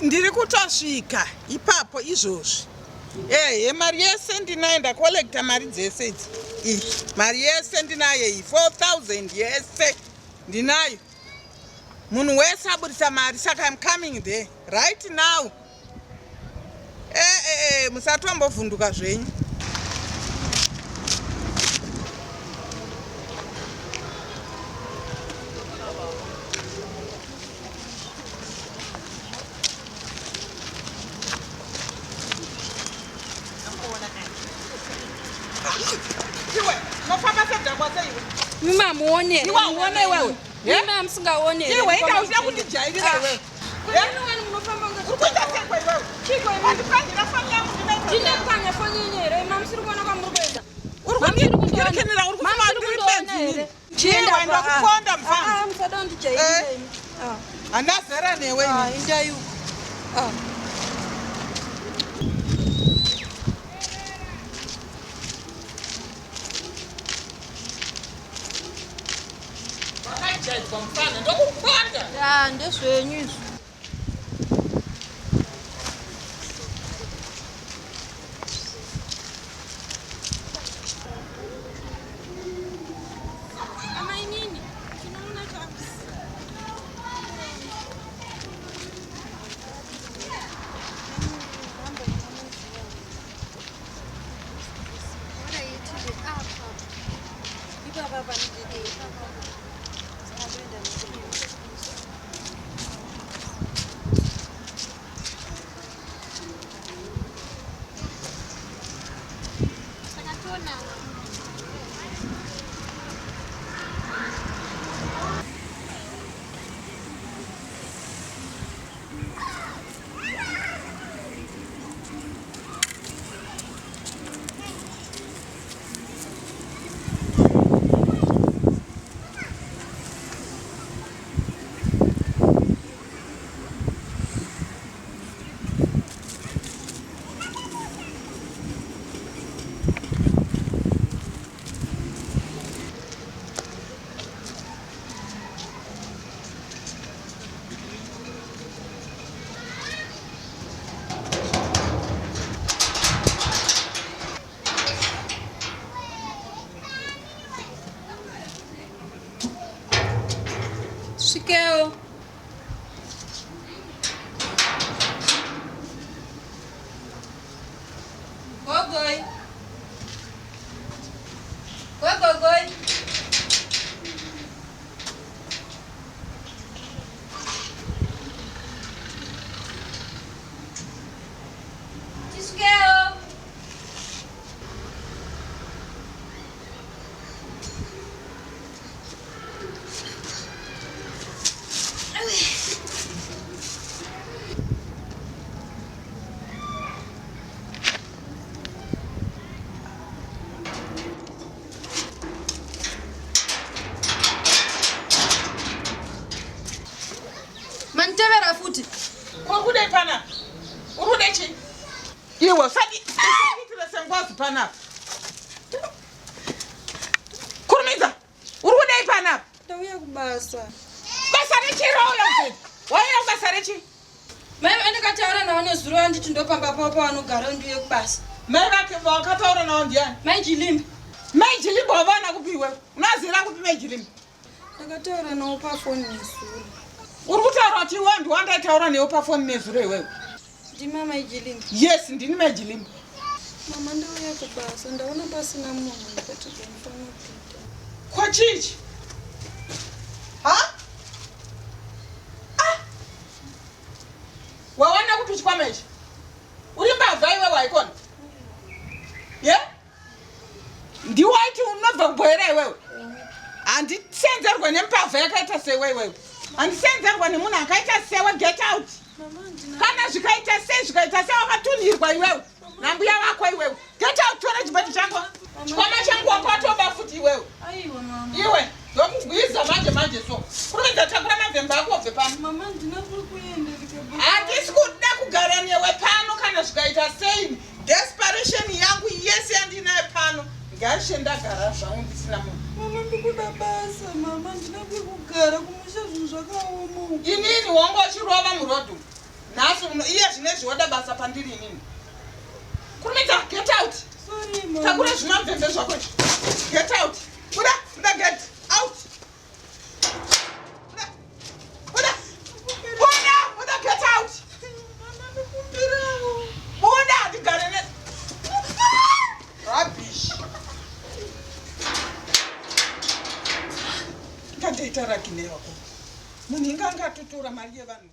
ndiri kutosvika ipapo izvozvi. Mari yese ndinaenda collecta mari dzese idzi. Mari yese ndinayo iyi 4,000 yese ndinayo. Munhu wese aburisa mari, saka I'm coming there right now. Musatombovhunduka zvenyu. Mima muone. Muone wewe. Mima msingaone. Iwe enda usiya kundijairira wewe. Wani munofamba urikuita sekwe wewe. Chiko Wandipangira foni yangu ndinaita. Ndinokanya foni yenyere. Mama musiri kuona kwamuri kuenda. Urikundira urikufamba ndiri penzini. Chienda ndakukonda mfana. Musada undijairira. Andazera newe. Indayu. Ndezvenyu izvi. Amai nini? Tinoona kabisa. Svikeo. Gogoi. Gogoi. Svikeo. Manitevera futi. Kwakude pana. Urude chi? Iwe sadi sengozi pana. Kurumiza. Urude pana. Ndauya kubasa. Basa rechiroyo nje. Waya basa rechi. Mai ndakataura nawo nezuro anditi ndopamba papo vanogara ndiye kubasa. Mai vake vakataura nawo ndiani? Mai Jilimba. Mai Jilimba wavana kupiwe. Unazira kuti Mai Jilimba. Ndakataura nawo pafoni nezuro. Urikutaura kuti wandu wandaitaura newe pafoni nezuro iwewe. Ndima Mai Jilimba. Yes, ndini Mai Jilimba. Mama ndauya kubasa, ndaona pasina munhu ndikati ndinofana kuita. Kwachichi? Ha? Wawana kuti chikwama ichi? Uri mbavha iwe waikona? Ndiwaiti unobva kubhoera iwewe? Handisenzerwa nempavha yakaita sewe iwewe. Handisenzerwa nemunhu akaita sewe, get out. Kana zvikaita sei wakatunhirwa iwewe. Nambuya vako iwewe. Get out, tora chibati changu. Chikwama changu wakatoba futi iwewe. Aiwa mama. Iwe, ndokugwiza manje so. Kurumiza takura mavhemba ako obve pano. Mama ndina kuri kuenda ndikabva. Handisi kuda kugara newe pano kana zvikaita sei. Desperation yangu yese yandinayo pano. Ngashe ndagara zvangu ndisina munhu. Mama ndikuda basa, mama ndina kuri kugara kumusha zvinhu zvakaoma. Inini wangu wachirova murodhu. nhasi iye zvinezvi wada basa pandiri inini. Kurumidza, get out. Sorry, mom. Takura zvimamvemve zvako. Get out. Buda, get out. Buda, get out. Buda, ndigare ne. Rubbish. Kandeita rakinei wako. Munhu inganga atutura mari yevanhu.